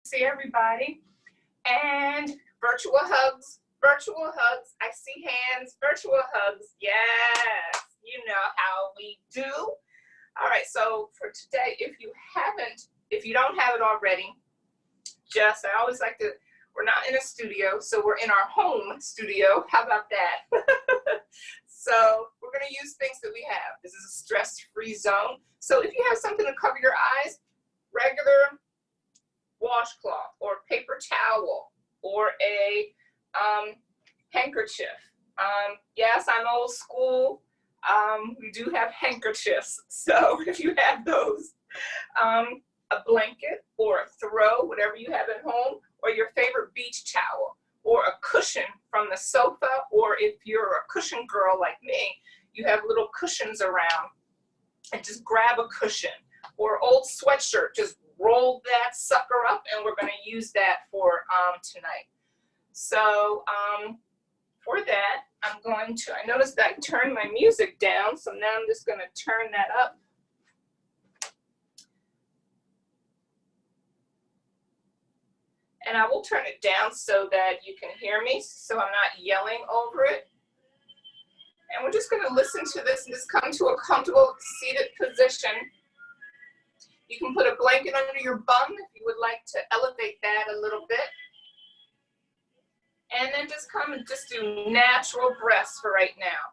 see everybody. And virtual hugs, virtual hugs. I see hands, virtual hugs. Yes, you know how we do. All right, so for today, if you don't have it already, I always like to, we're not in a studio, so we're in our home studio. How about that? So we're going to use things that we have. This is a stress-free zone. So if you have something to cover your eyes, regular washcloth or paper towel or a handkerchief. Yes, I'm old school. We do have handkerchiefs. So if you have those, a blanket or a throw, whatever you have at home, or your favorite beach towel, or a cushion from the sofa, or if you're a cushion girl like me, you have little cushions around, and just grab a cushion, or old sweatshirt, just roll that sucker up, and we're going to use that for tonight. So for that, I'm going to, I noticed that I turned my music down, so now I'm just going to turn that up. And I will turn it down so that you can hear me, so I'm not yelling over it. And we're just going to listen to this and just come to a comfortable seated position. You can put a blanket under your bum if you would like to elevate that a little bit. And then just come and just do natural breaths for right now.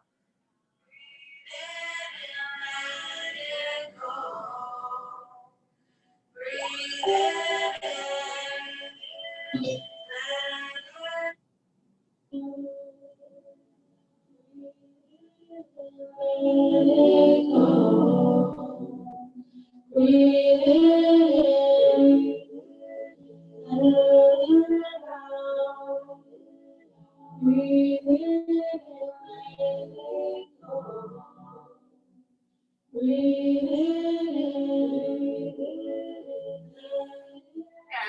And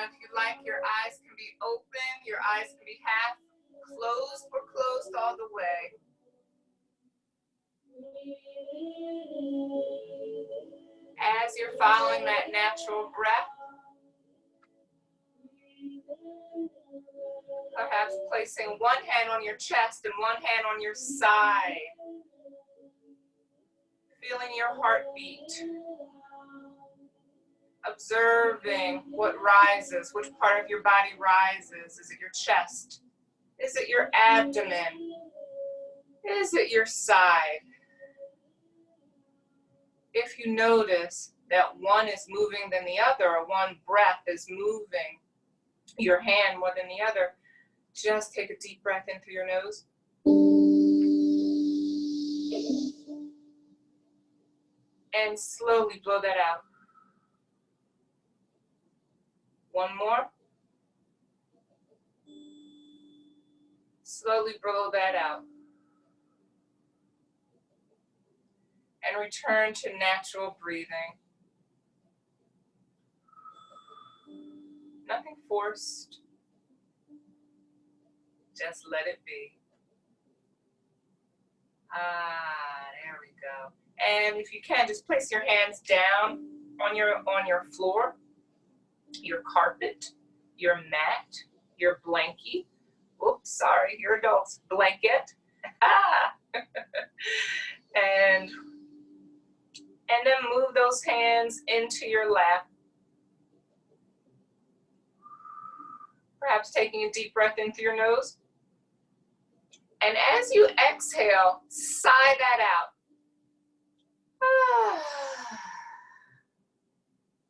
if you like, your eyes can be open, your eyes can be half closed or closed all the way. As you're following that natural breath, perhaps placing one hand on your chest and one hand on your side. Feeling your heartbeat. Observing what rises, which part of your body rises. Is it your chest? Is it your abdomen? Is it your side? If you notice that one is moving than the other, or one breath is moving your hand more than the other, just take a deep breath in through your nose. And slowly blow that out. One more. Slowly blow that out. And return to natural breathing. Nothing forced. Just let it be. There we go. And if you can, just place your hands down on your floor, your carpet, your mat, your blankie. Oops, sorry, your adults. Blanket. and then move those hands into your lap. Perhaps taking a deep breath in through your nose. And as you exhale, sigh that out.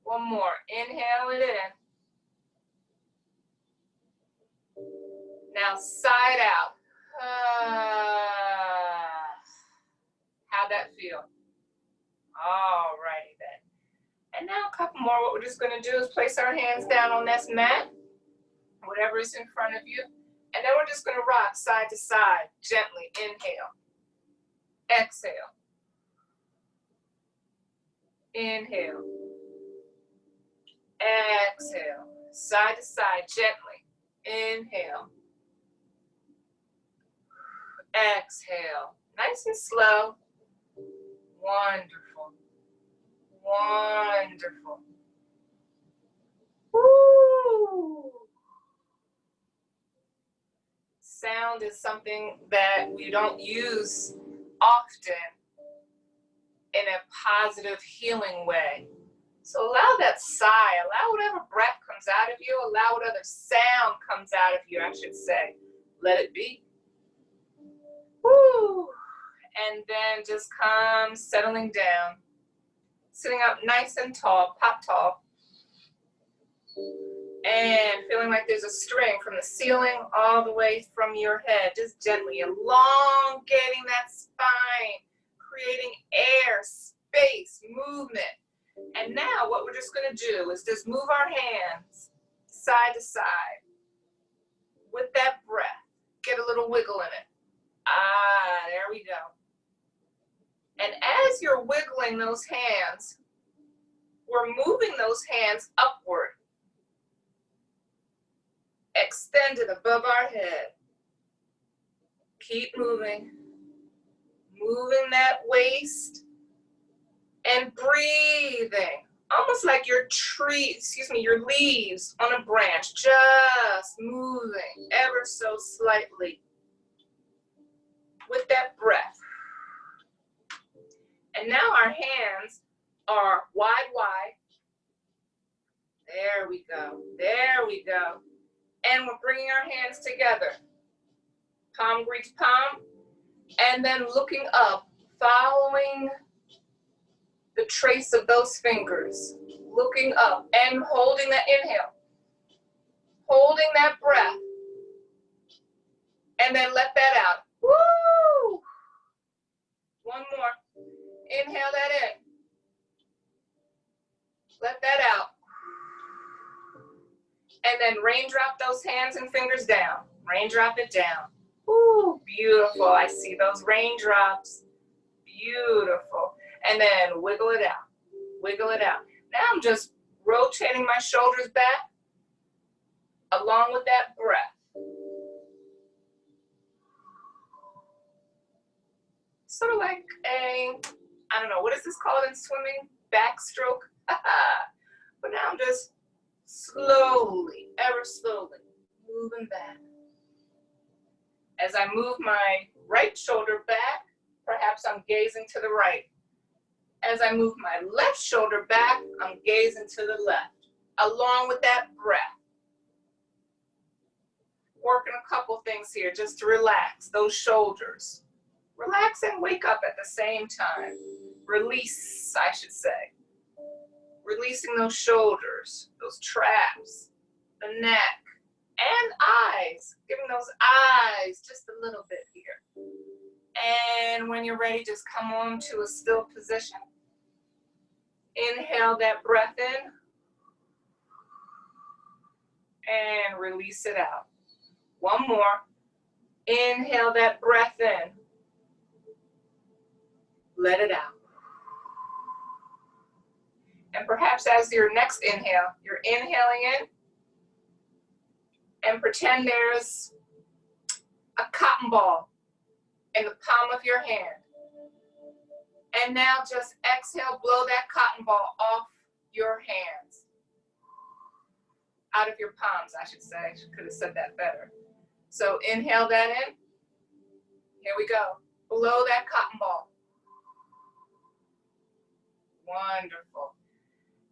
One more. Inhale it in. Now sigh it out. How'd that feel? All righty then. And now a couple more. What we're just going to do is place our hands down on this mat, whatever is in front of you. And then we're just going to rock side to side, gently. Inhale. Exhale. Inhale. Exhale. Side to side, gently. Inhale. Exhale. Nice and slow. Wonderful. Wonderful. Woo. Woo. Sound is something that we don't use often in a positive, healing way. So allow that sigh, allow whatever breath comes out of you, allow whatever sound comes out of you, I should say. Let it be. Woo. And then just come settling down. Sitting up nice and tall, pop tall. And feeling like there's a string from the ceiling all the way from your head. Just gently elongating that spine, creating air, space, movement. And now what we're just going to do is just move our hands side to side with that breath. Get a little wiggle in it. Ah, there we go. And as you're wiggling those hands, we're moving those hands upward, extended above our head. Keep moving, moving that waist and breathing, almost like your your leaves on a branch, just moving ever so slightly with that breath. And now our hands are wide. There we go, there we go. And we're bringing our hands together. Palm greets palm, and then looking up, following the trace of those fingers, looking up and holding that inhale, holding that breath, and then let that out. Woo! One more. Inhale that in. Let that out. And then raindrop those hands and fingers down. Raindrop it down. Ooh, beautiful. I see those raindrops. Beautiful. And then wiggle it out. Wiggle it out. Now I'm just rotating my shoulders back along with that breath. Sort of like a, I don't know, what is this called in swimming? Backstroke. But now I'm just slowly, ever slowly, moving back. As I move my right shoulder back, perhaps I'm gazing to the right. As I move my left shoulder back, I'm gazing to the left, along with that breath. Working a couple things here just to relax those shoulders. Relax and wake up at the same time. Release, I should say. Releasing those shoulders, those traps, the neck, and eyes. Giving those eyes just a little bit here. And when you're ready, just come on to a still position. Inhale that breath in. And release it out. One more. Inhale that breath in. Let it out. And perhaps as your next inhale, you're inhaling in and pretend there's a cotton ball in the palm of your hand. And now just exhale, blow that cotton ball off your hands. Out of your palms, I should say. I could have said that better. So inhale that in. Here we go. Blow that cotton ball. Wonderful.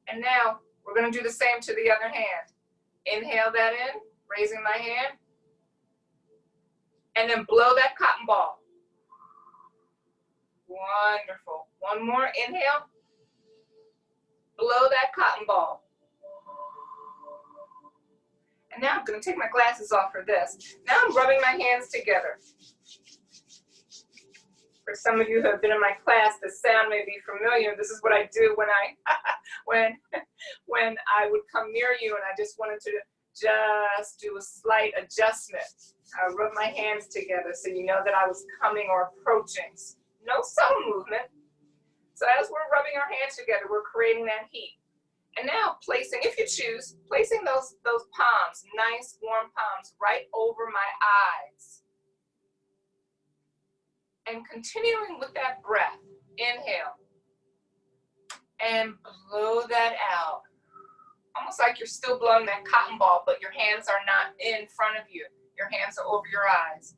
And now we're going to do the same to the other hand. Inhale that in, raising my hand. And then blow that cotton ball. Wonderful. One more, inhale. Blow that cotton ball. And now I'm going to take my glasses off for this. Now I'm rubbing my hands together. For some of you who have been in my class, the sound may be familiar. This is what I do when I would come near you and I just wanted to just do a slight adjustment. I rub my hands together so you know that I was coming or approaching. No subtle movement. So as we're rubbing our hands together, we're creating that heat. And now placing, if you choose, placing those palms, nice warm palms, right over my eyes. And continuing with that breath, inhale. And blow that out Almost like you're still blowing that cotton ball, but your hands are not in front of you. Your hands are over your eyes.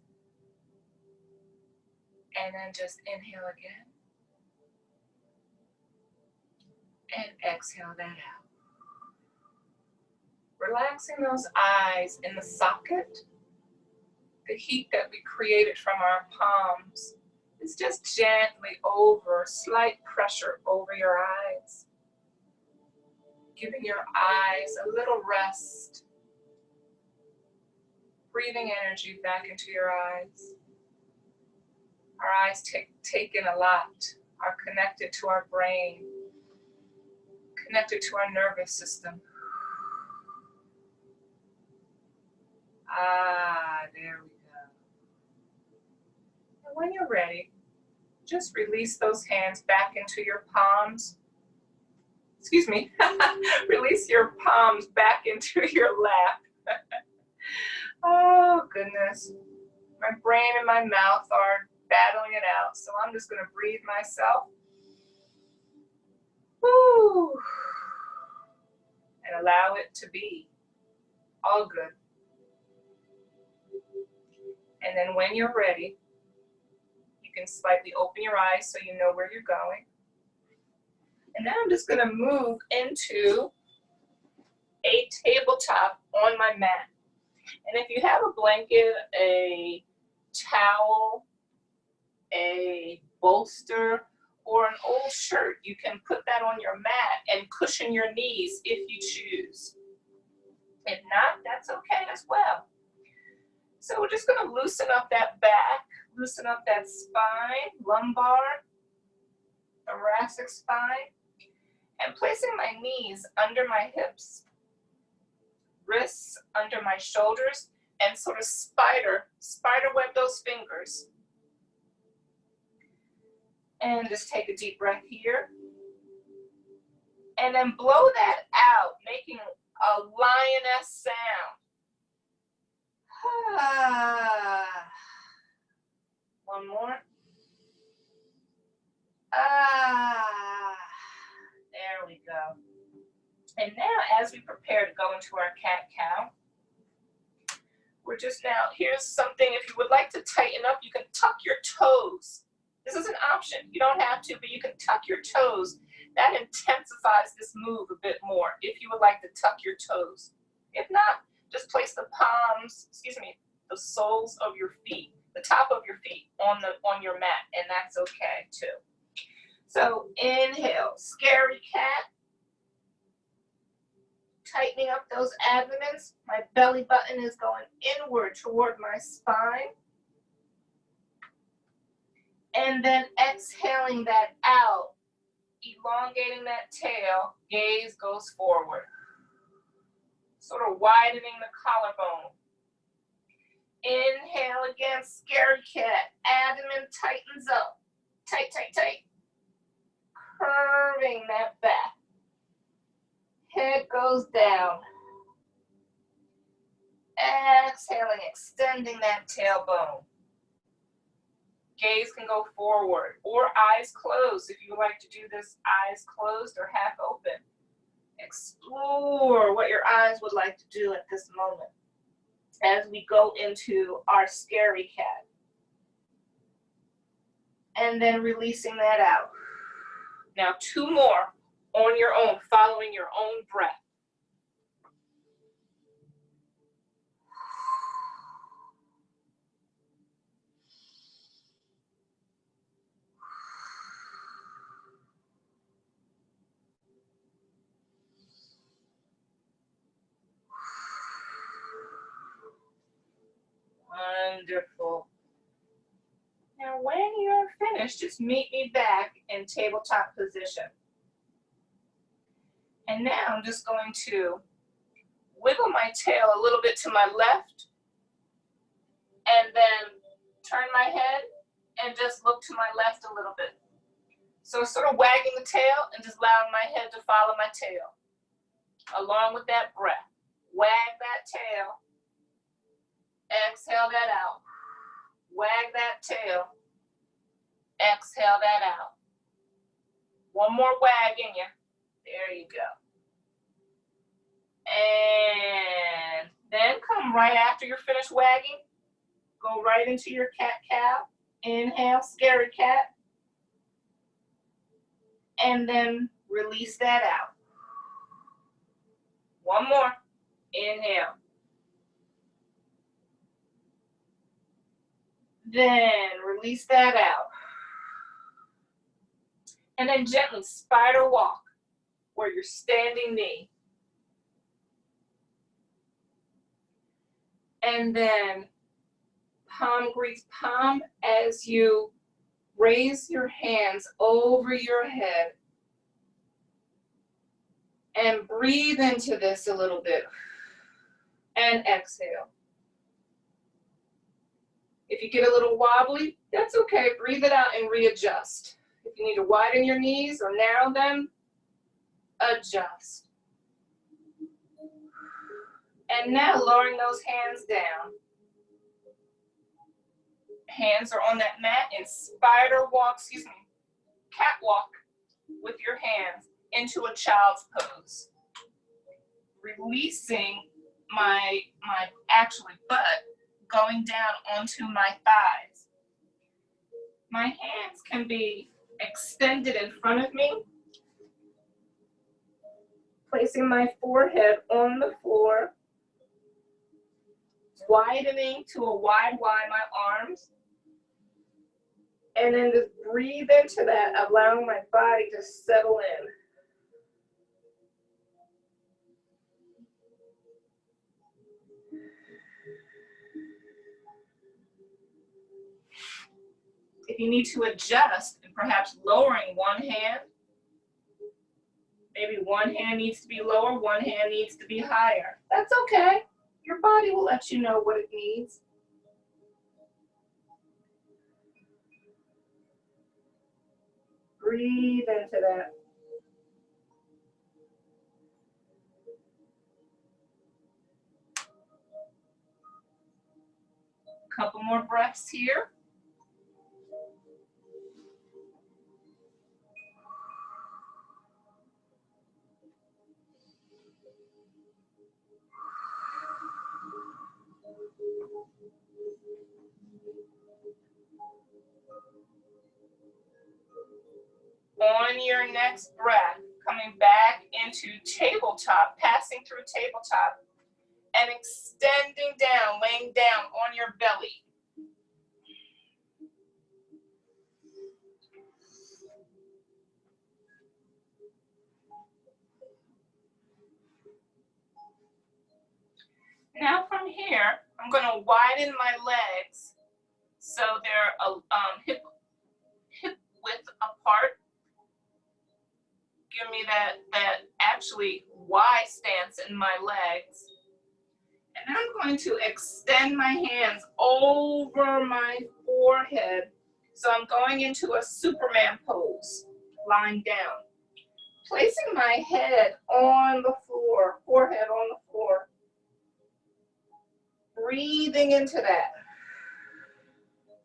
And then just inhale again. And exhale that out. Relaxing those eyes in the socket. The heat that we created from our palms is just gently over, slight pressure over your eyes. Giving your eyes a little rest. Breathing energy back into your eyes. Our eyes take in a lot, are connected to our brain, connected to our nervous system. Ah, there we go. And when you're ready, just release those hands back into your palms. Excuse me. Release your palms back into your lap. Oh, goodness. My brain and my mouth are battling it out, so I'm just going to breathe myself. Woo. And allow it to be all good. And then when you're ready, you can slightly open your eyes so you know where you're going. And now I'm just going to move into a tabletop on my mat. And if you have a blanket, a towel, a bolster, or an old shirt, you can put that on your mat and cushion your knees if you choose. If not, that's okay as well. So we're just going to loosen up that back, loosen up that spine, lumbar, thoracic spine, and placing my knees under my hips, wrists under my shoulders, and sort of spider web those fingers. And just take a deep breath here. And then blow that out, making a lioness sound. One more. There we go. And now as we prepare to go into our cat-cow, we're just now, here's something, if you would like to tighten up, you can tuck your toes. This is an option. You don't have to, but you can tuck your toes. That intensifies this move a bit more if you would like to tuck your toes. If not, just place the palms, the soles of your feet, the top of your feet on your mat, and that's okay too. So inhale, scary cat. Tightening up those abdomens. My belly button is going inward toward my spine. And then exhaling that out, elongating that tail, gaze goes forward. Sort of widening the collarbone. Inhale again, scary cat. Abdomen tightens up. Tight, tight, tight. Curving that back. Head goes down. Exhaling, extending that tailbone. Gaze can go forward or eyes closed if you would like to do this eyes closed or half open. Explore what your eyes would like to do at this moment as we go into our scary cat. And then releasing that out. Now 2 more on your own, following your own breath. Wonderful. Now when you're finished, just meet me back in tabletop position. And now I'm just going to wiggle my tail a little bit to my left and then turn my head and just look to my left a little bit. So sort of wagging the tail and just allowing my head to follow my tail. Along with that breath. Wag that tail. Exhale that out. Wag that tail. Exhale that out. One more wag in you. There you go. And then come right after you're finished wagging. Go right into your cat-cow. Inhale, scary cat. And then release that out. One more. Inhale. Then release that out. And then gently spider walk where you're standing knee. And then palm greets palm as you raise your hands over your head. And breathe into this a little bit. And exhale. If you get a little wobbly, that's okay. Breathe it out and readjust. If you need to widen your knees or narrow them, adjust. And now lowering those hands down. Hands are on that mat and spider walk, catwalk with your hands into a child's pose. Releasing my actually butt going down onto my thighs. My hands can be extended in front of me, placing my forehead on the floor, widening to a wide Y my arms, and then just breathe into that, allowing my body to settle in. If you need to adjust and perhaps lowering one hand, maybe one hand needs to be lower, one hand needs to be higher. That's okay. Your body will let you know what it needs. Breathe into that. Couple more breaths here. On your next breath, coming back into tabletop, passing through tabletop, and extending down, laying down on your belly. Now from here, I'm going to widen my legs so they're hip width apart. Give me that actually Y stance in my legs. And then I'm going to extend my hands over my forehead. So I'm going into a Superman pose, lying down. Placing my head on the floor, forehead on the floor. Breathing into that.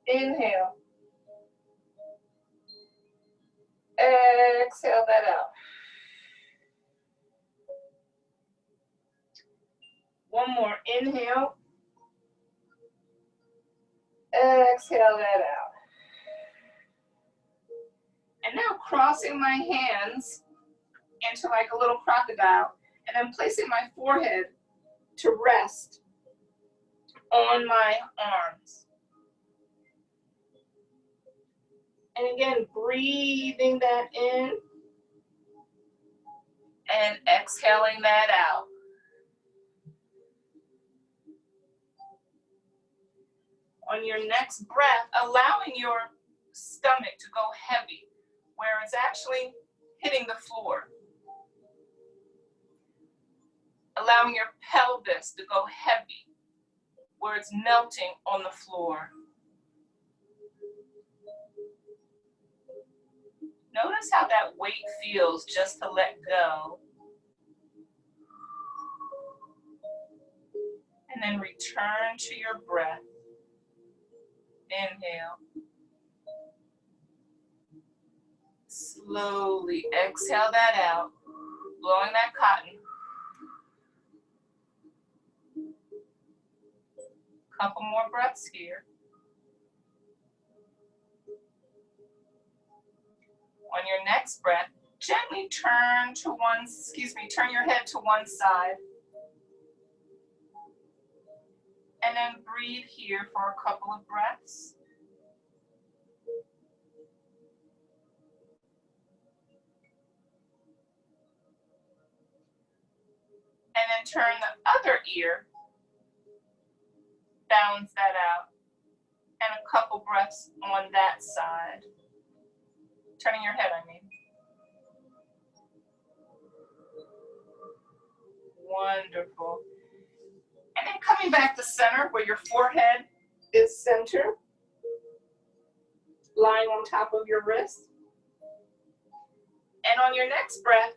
Inhale. Exhale that out. One more. Inhale. Exhale that out. And now crossing my hands into like a little crocodile, and then placing my forehead to rest on my arms. And again, breathing that in and exhaling that out. On your next breath, allowing your stomach to go heavy, where it's actually hitting the floor. Allowing your pelvis to go heavy, where it's melting on the floor. Notice how that weight feels just to let go. And then return to your breath. Inhale. Slowly exhale that out, blowing that cotton. Couple more breaths here. On your next breath, gently turn your head to one side. And then breathe here for a couple of breaths. And then turn the other ear, balance that out. And a couple breaths on that side. Turning your head, I mean. Wonderful. And then coming back to center where your forehead is centered, lying on top of your wrist. And on your next breath,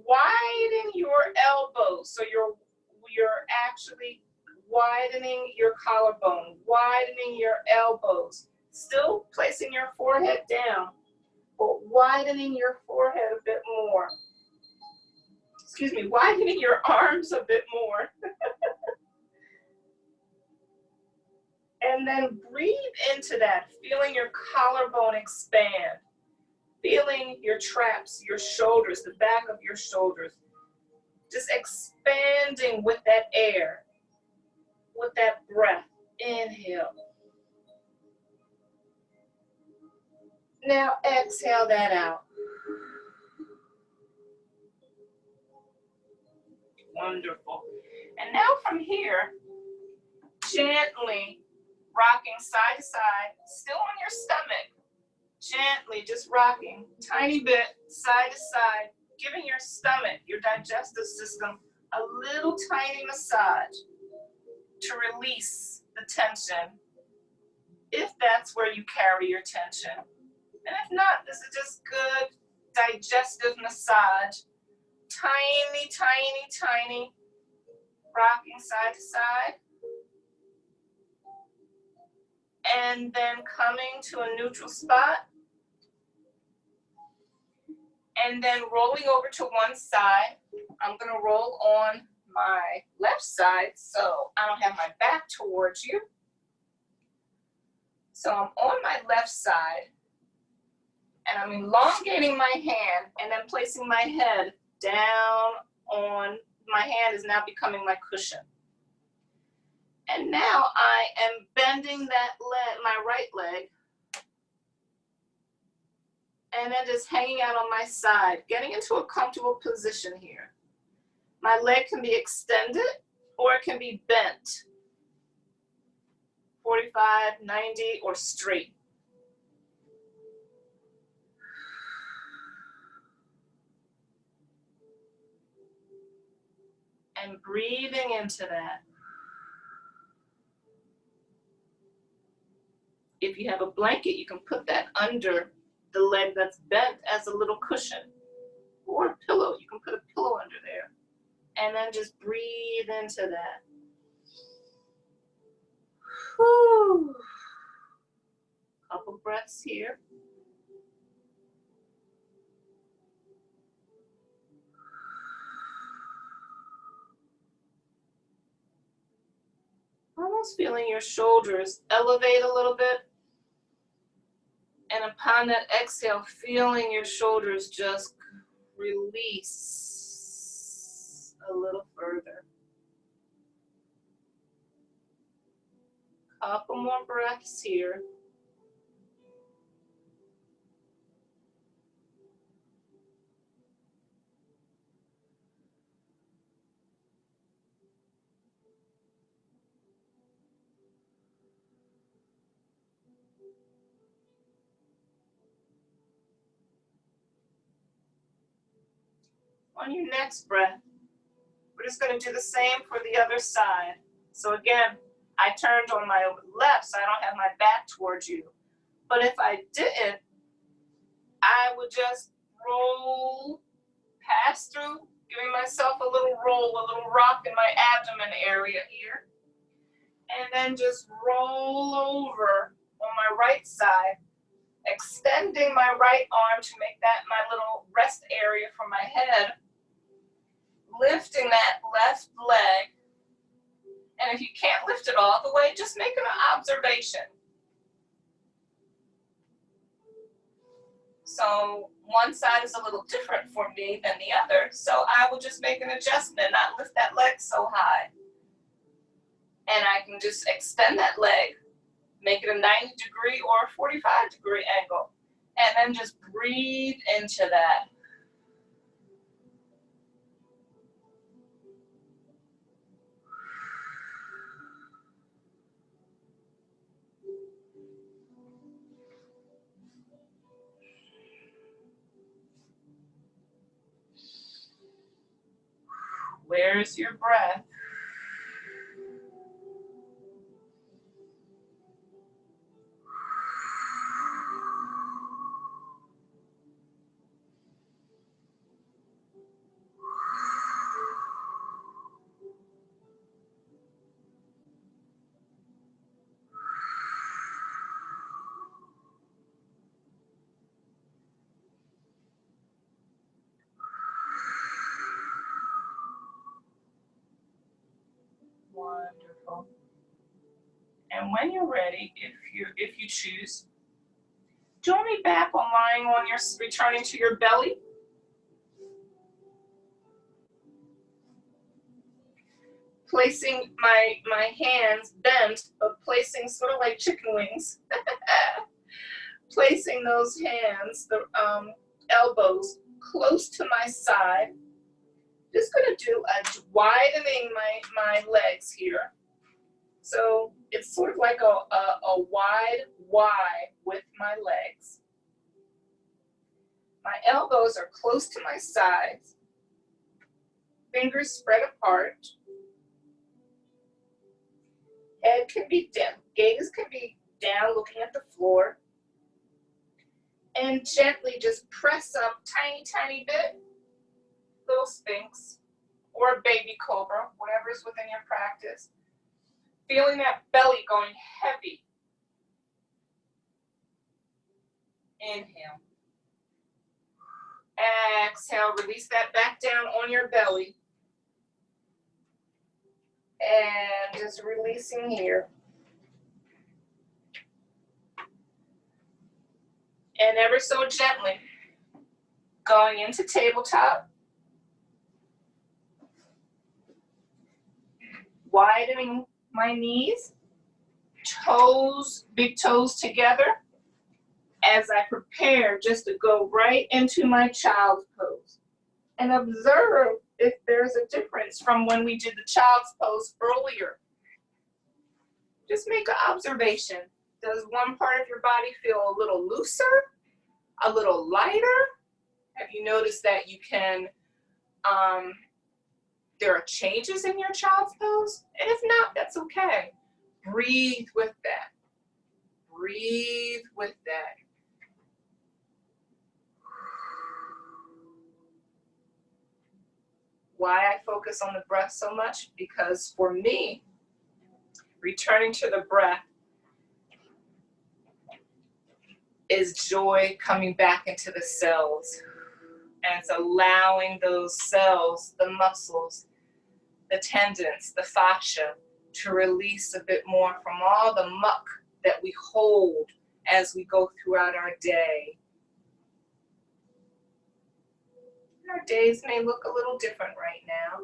widen your elbows. So you're actually widening your collarbone, widening your elbows, still placing your forehead down, but widening your forehead a bit more. Excuse me, widening your arms a bit more. And then breathe into that, feeling your collarbone expand, feeling your traps, your shoulders, the back of your shoulders, just expanding with that air, with that breath. Inhale. Now exhale that out. Wonderful. And now from here, gently rocking side to side, still on your stomach, gently just rocking, tiny bit side to side, giving your stomach, your digestive system, a little tiny massage to release the tension, if that's where you carry your tension. And if not, this is just good digestive massage, tiny, tiny, tiny, rocking side to side. And then coming to a neutral spot. And then rolling over to one side. I'm going to roll on my left side so I don't have my back towards you. So I'm on my left side. And I'm elongating my hand and then placing my head down on, my hand is now becoming my cushion. And now I am bending that leg, my right leg, and then just hanging out on my side, getting into a comfortable position here. My leg can be extended or it can be bent, 45, 90, or straight. And breathing into that. If you have a blanket, you can put that under the leg that's bent as a little cushion. Or a pillow, you can put a pillow under there. And then just breathe into that. Whew. Couple breaths here. Almost feeling your shoulders elevate a little bit. And upon that exhale, feeling your shoulders just release a little further. Couple more breaths here. On your next breath, we're just going to do the same for the other side. So again, I turned on my left, so I don't have my back towards you. But if I didn't, I would just roll, pass through, giving myself a little roll, a little rock in my abdomen area here. And then just roll over on my right side, extending my right arm to make that my little rest area for my head. Lifting that left leg And if you can't lift it all the way, just make an observation. So one side is a little different for me than the other, so I will just make an adjustment, not lift that leg so high. And I can just extend that leg, make it a 90-degree or a 45-degree angle, and then just breathe into that. Where's your breath? Wonderful. And when you're ready, if you choose, join me back on lying on your, returning to your belly. Placing my hands bent, but placing sort of like chicken wings. Placing those hands, the elbows close to my side. Just gonna do a widening my legs here. So it's sort of like a wide Y with my legs. My elbows are close to my sides. Fingers spread apart. Head can be down, gaze can be down looking at the floor. And gently just press up tiny bit. Little Sphinx or a baby cobra, whatever's within your practice. Feeling that belly going heavy. Inhale. Exhale, release that back down on your belly. And just releasing here. And ever so gently, going into tabletop. Widening my knees, toes, big toes together, as I prepare just to go right into my child's pose. And observe if there's a difference from when we did the child's pose earlier. Just make an observation. Does one part of your body feel a little looser, a little lighter? Have you noticed that you can, there are changes in your child's pose? And if not, that's okay. Breathe with that. Breathe with that. Why I focus on the breath so much? Because for me, returning to the breath is joy coming back into the cells. And it's allowing those cells, the muscles, the tendons, the fascia, to release a bit more from all the muck that we hold as we go throughout our day. Our days may look a little different right now.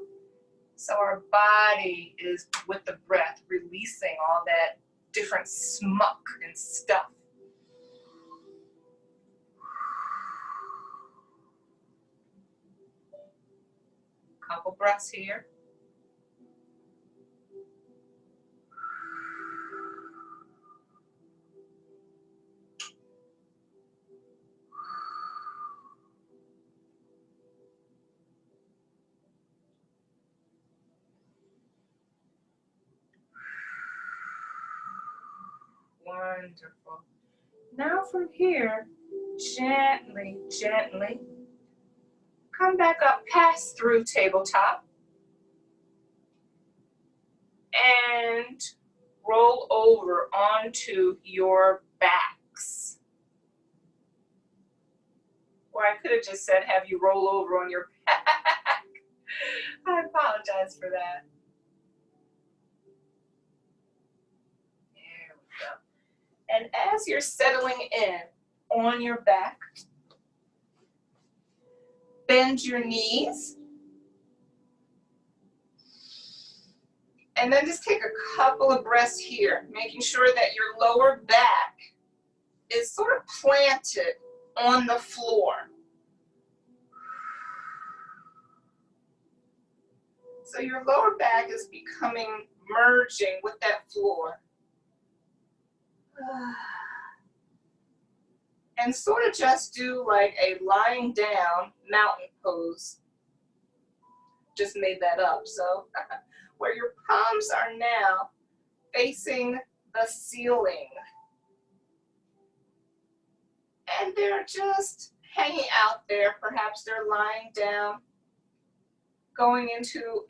So our body is, with the breath, releasing all that different smuck and stuff. Couple breaths here. Wonderful. Now from here, gently, gently, come back up, pass through tabletop, and roll over onto your backs. Or I could have just said, have you roll over on your back. I apologize for that. as you're settling in on your back, bend your knees. And then just take a couple of breaths here, making sure that your lower back is sort of planted on the floor. So your lower back is becoming, merging with that floor. And sort of just do like a lying down mountain pose. Just made that up, so where your palms are now facing the ceiling. And they're just hanging out there. Perhaps they're lying down, going into,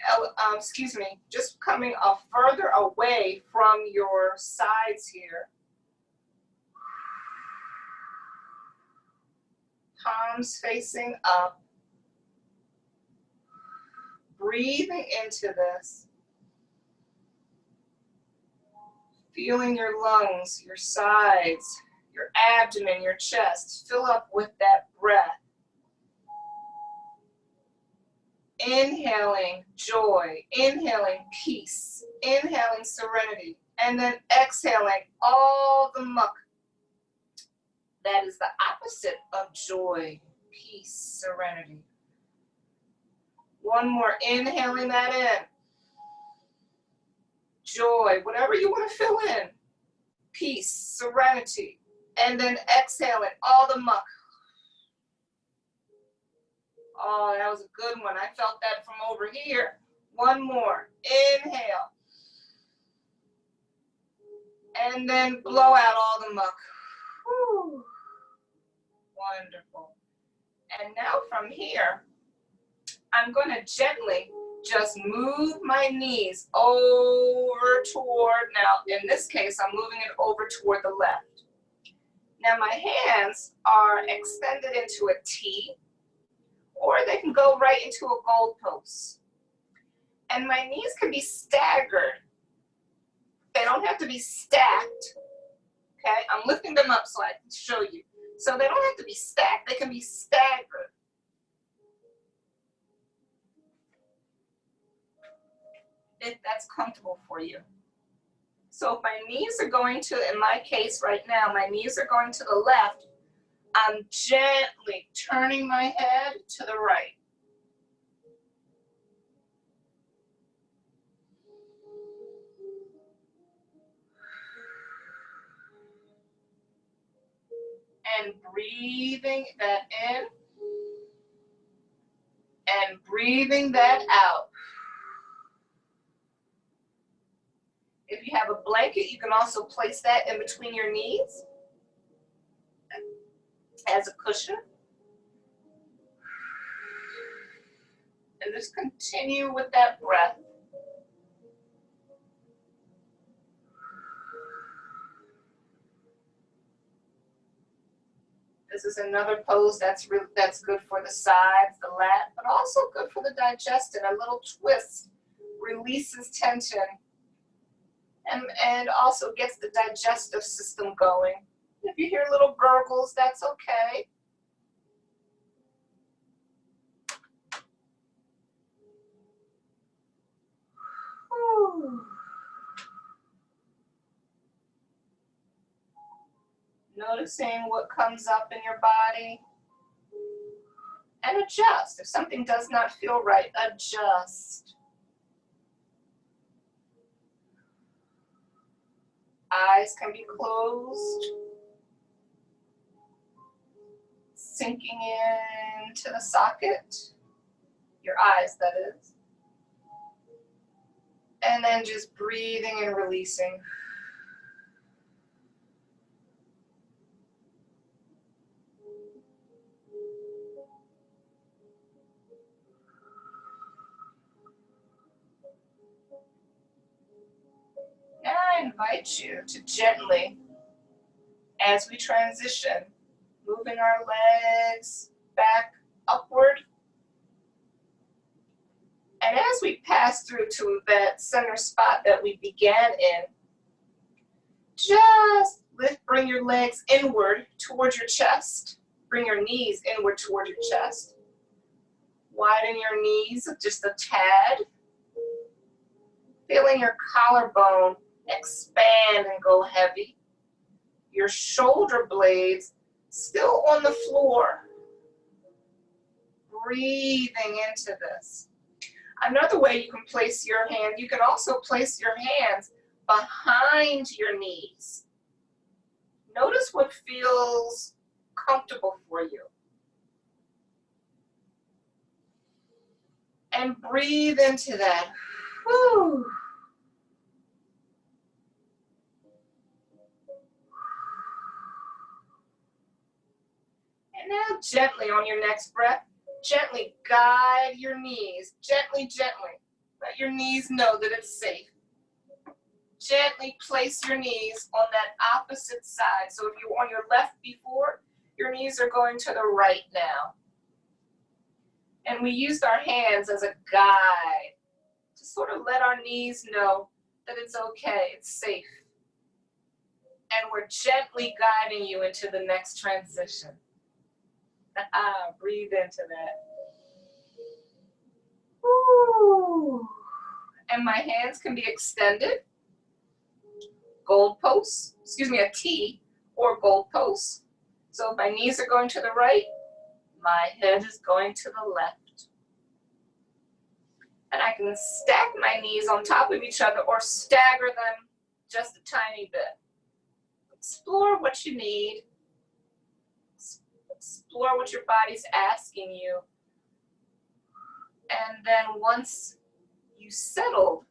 just coming further away from your sides here. Palms facing up. Breathing into this. Feeling your lungs, your sides, your abdomen, your chest fill up with that breath. Inhaling joy, inhaling peace, inhaling serenity, and then exhaling all the muck that is the opposite of joy, peace, serenity. One more, inhaling that in. Joy, whatever you want to fill in. Peace, serenity, and then exhaling all the muck. Oh, that was a good one. I felt that from over here. One more. Inhale. And then blow out all the muck. Whew. Wonderful. And now from here, I'm going to gently just move my knees over toward, now in this case, I'm moving it over toward the left. Now my hands are extended into a T, or they can go right into a goalpost. And my knees can be staggered. They don't have to be stacked. Okay, I'm lifting them up so I can show you. So they don't have to be stacked, they can be staggered. If that's comfortable for you. So if my knees are going to, in my case right now, my knees are going to the left, I'm gently turning my head to the right. And breathing that in and breathing that out. If you have a blanket, you can also place that in between your knees as a cushion. And just continue with that breath. This is another pose that's good for the sides, the lat, but also good for the digestion. A little twist releases tension and also gets the digestive system going. If you hear little gurgles, that's okay. Whew. Noticing what comes up in your body. And adjust. If something does not feel right, adjust. Eyes can be closed. Sinking into the socket. Your eyes, that is. And then just breathing and releasing. Now I invite you to gently, as we transition, moving our legs back upward. And as we pass through to that center spot that we began in, just Bring your legs inward towards your chest. Bring your knees inward towards your chest. Widen your knees just a tad. Feeling your collarbone expand and go heavy. Your shoulder blades still on the floor. Breathing into this. Another way you can place your hand, you can also place your hands behind your knees. Notice what feels comfortable for you. And breathe into that. Whew. And now gently on your next breath, gently guide your knees. Gently, gently. Let your knees know that it's safe. Gently place your knees on that opposite side. So if you were on your left before, your knees are going to the right now. And we used our hands as a guide to sort of let our knees know that it's okay, it's safe. And we're gently guiding you into the next transition. Breathe into that. Ooh. And my hands can be extended. Goalposts, a T or goalposts. So if my knees are going to the right, my head is going to the left. And I can stack my knees on top of each other or stagger them just a tiny bit. Explore what you need. Explore what your body's asking you. And then once you settle,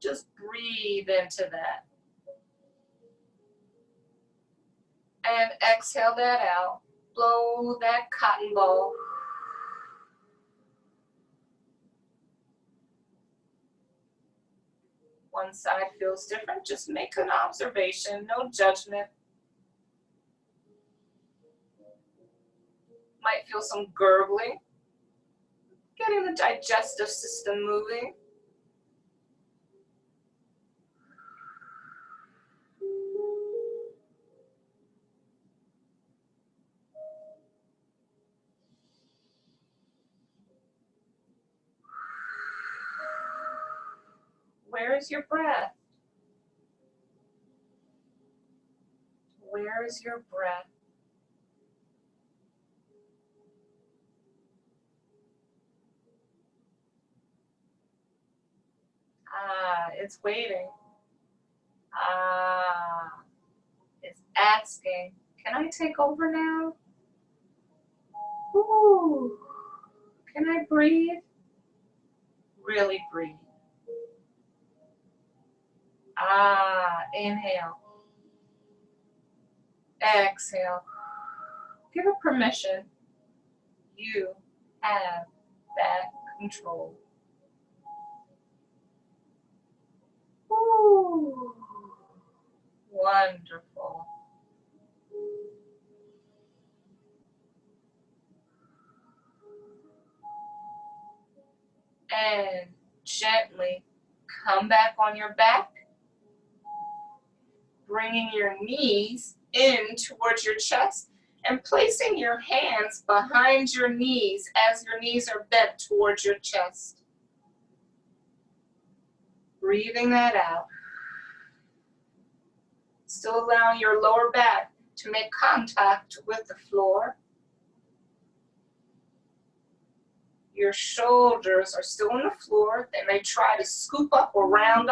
just breathe into that. And exhale that out. Blow that cotton ball. One side feels different. Just make an observation, no judgment. Might feel some gurgling. Getting the digestive system moving. Where is your breath? Where is your breath? It's waiting. It's asking, can I take over now? Ooh. Can I breathe? Really breathe. Inhale. Exhale. Give it permission. You have that control. Ooh. Wonderful. And gently come back on your back, bringing your knees in towards your chest and placing your hands behind your knees as your knees are bent towards your chest. Breathing that out. Still allowing your lower back to make contact with the floor. Your shoulders are still on the floor. They may try to scoop up, round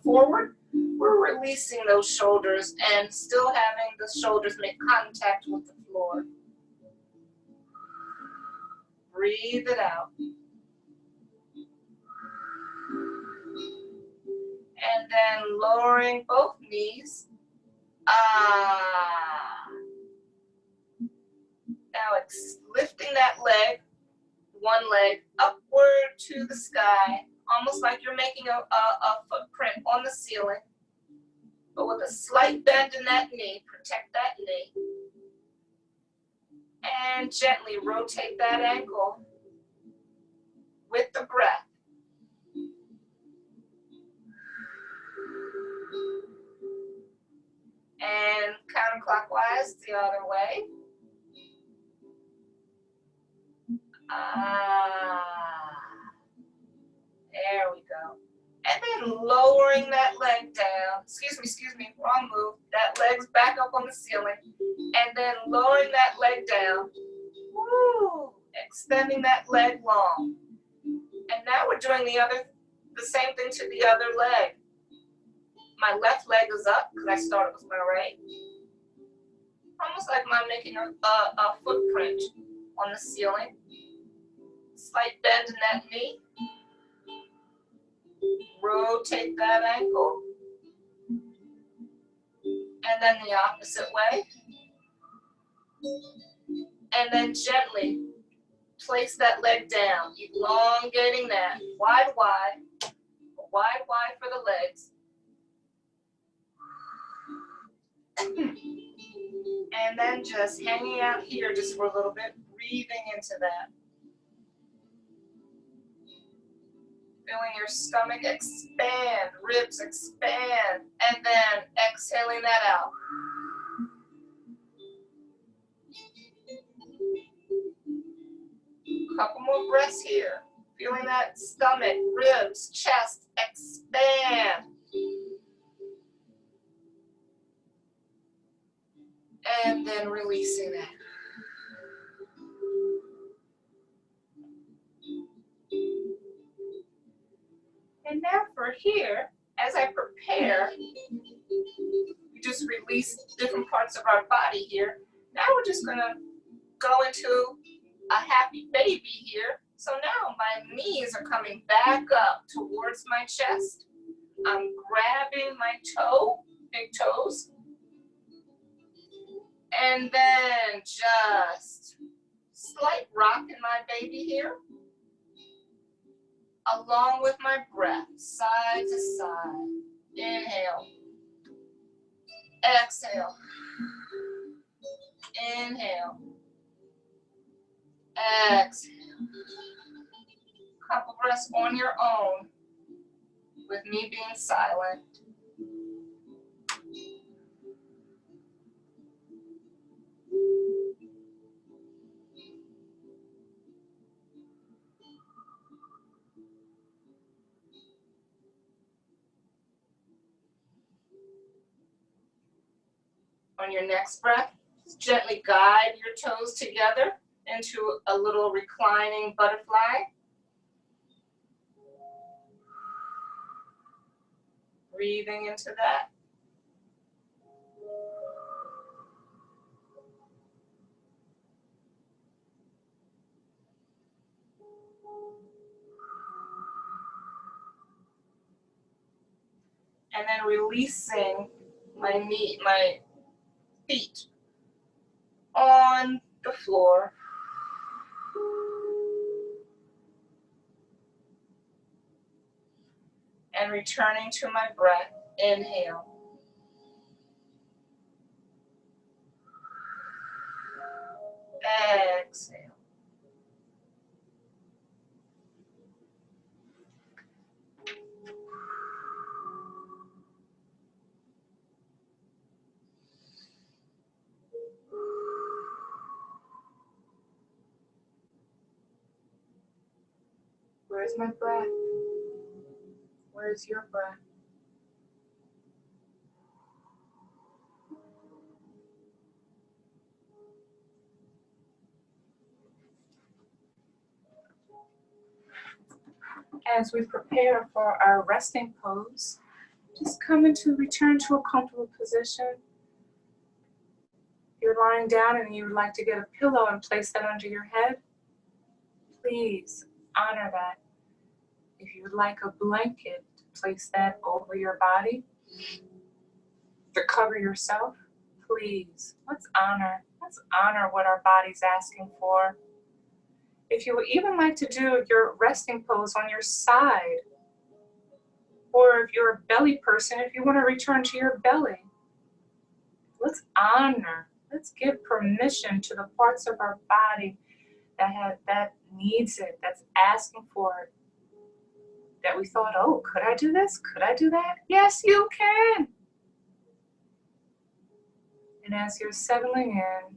forward. We're releasing those shoulders and still having the shoulders make contact with the floor. Breathe it out. And then lowering both knees. Now it's lifting that leg, one leg upward to the sky, almost like you're making a footprint on the ceiling, but with a slight bend in that knee. Protect that knee. And gently rotate that ankle with the breath. And eyes the other way. There we go. And then lowering that leg down. Excuse me, wrong move. That leg's back up on the ceiling. And then lowering that leg down. Woo! Extending that leg long. And now we're doing the same thing to the other leg. My left leg is up because I started with my right. Almost like I'm making a footprint on the ceiling. Slight bend in that knee. Rotate that ankle. And then the opposite way. And then gently place that leg down, elongating that. Wide, wide. Wide, wide for the legs. And then just hanging out here just for a little bit, breathing into that. Feeling your stomach expand, ribs expand, and then exhaling that out. Couple more breaths here. Feeling that stomach, ribs, chest expand. And then releasing that. And now for here, as I prepare, we just release different parts of our body here. Now we're just gonna go into a happy baby here. So now my knees are coming back up towards my chest. I'm grabbing my toe, big toes. And then just slight rock in my baby here. Along with my breath, side to side. Inhale. Exhale. Inhale. Exhale. Couple breaths on your own with me being silent. On your next breath, gently guide your toes together into a little reclining butterfly. Breathing into that. And then releasing my feet on the floor. And returning to my breath. Inhale. Exhale. Where's my breath? Where's your breath? As we prepare for our resting pose, just return to a comfortable position. If you're lying down and you would like to get a pillow and place that under your head, please honor that. If you would like a blanket, place that over your body to cover yourself. Please, let's honor what our body's asking for. If you would even like to do your resting pose on your side, or if you're a belly person, if you want to return to your belly, let's honor, let's give permission to the parts of our body that needs it, that's asking for it, that we thought, oh, could I do this? Could I do that? Yes, you can. And And as you're settling in,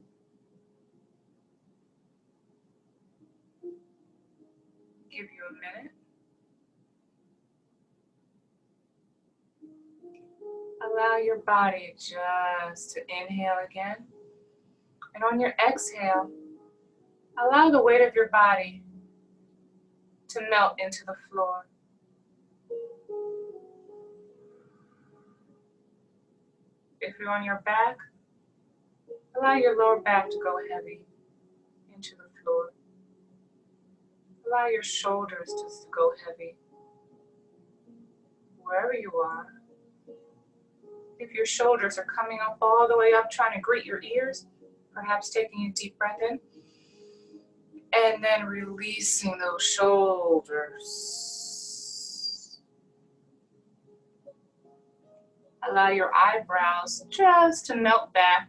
give you a minute. Allow your body just to inhale again. And on your exhale, allow the weight of your body to melt into the floor. If you're on your back, allow your lower back to go heavy into the floor. Allow your shoulders just to go heavy wherever you are. If your shoulders are coming up all the way up, trying to greet your ears, perhaps taking a deep breath in, and then releasing those shoulders. Allow your eyebrows just to melt back.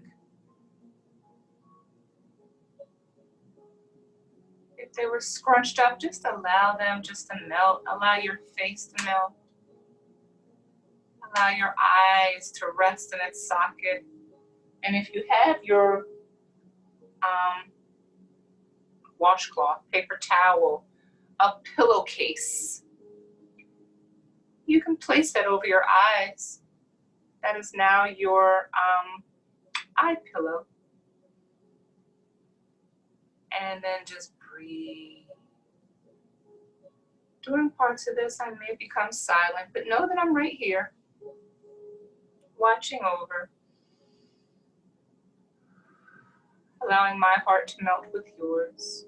If they were scrunched up, just allow them just to melt. Allow your face to melt. Allow your eyes to rest in its socket. And if you have your washcloth, paper towel, a pillowcase, you can place that over your eyes. That is now your eye pillow. And then just breathe. During parts of this, I may become silent, but know that I'm right here, watching over, allowing my heart to melt with yours.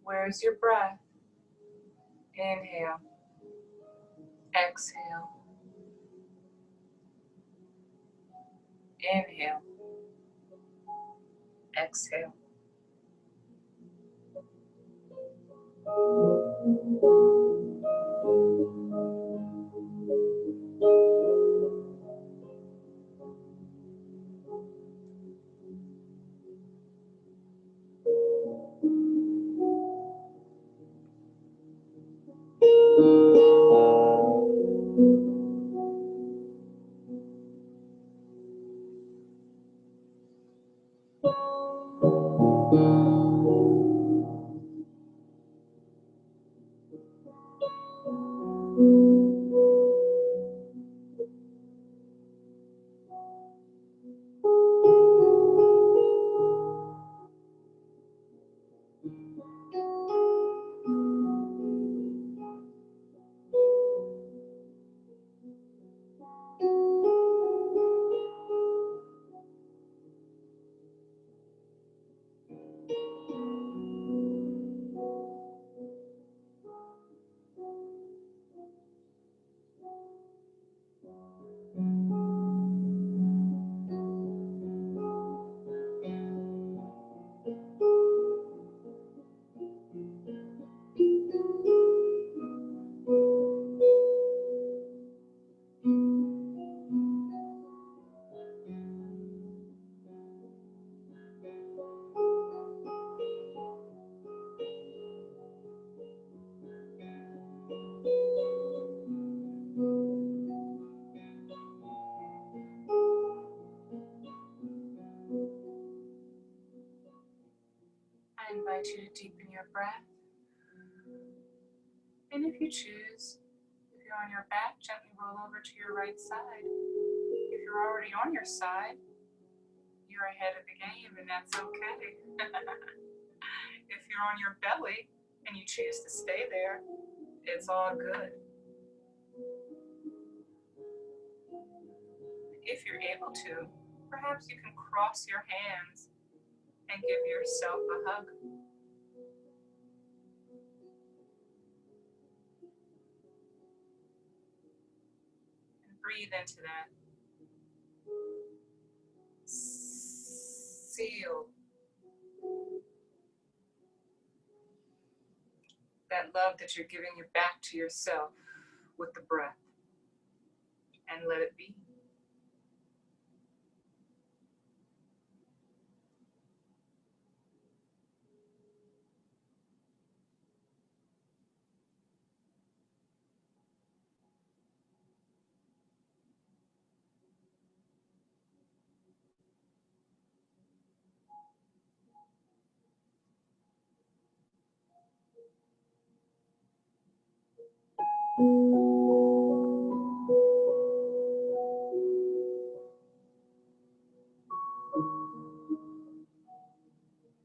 Where's your breath? Inhale. Exhale. Inhale. Exhale. I invite you to deepen your breath. And if you choose, if you're on your back, gently roll over to your right side. If you're already on your side, you're ahead of the game, and that's okay. If you're on your belly and you choose to stay there, it's all good. If you're able to, perhaps you can cross your hands and give yourself a hug. And breathe into that. Seal that love that you're giving you back to yourself with the breath. And let it be.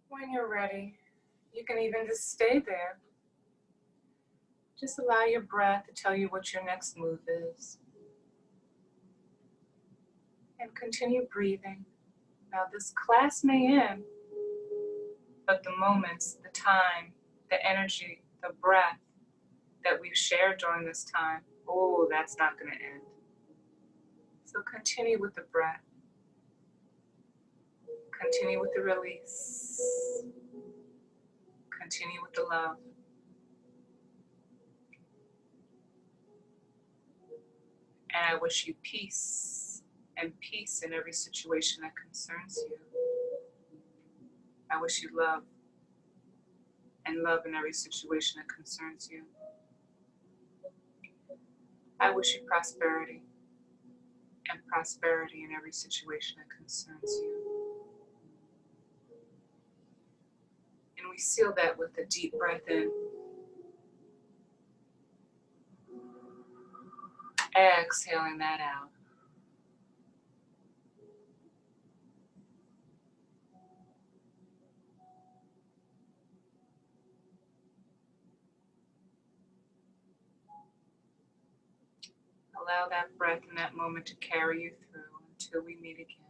When you're ready, you can even just stay there. Just allow your breath to tell you what your next move is. And continue breathing. Now this class may end, but the moments, the time, the energy, the breath that we've shared during this time, oh, that's not going to end. So continue with the breath. Continue with the release. Continue with the love. And I wish you peace and peace in every situation that concerns you. I wish you love and love in every situation that concerns you. I wish you prosperity and prosperity in every situation that concerns you. And we seal that with a deep breath in. Exhaling that out. Allow that breath and that moment to carry you through until we meet again.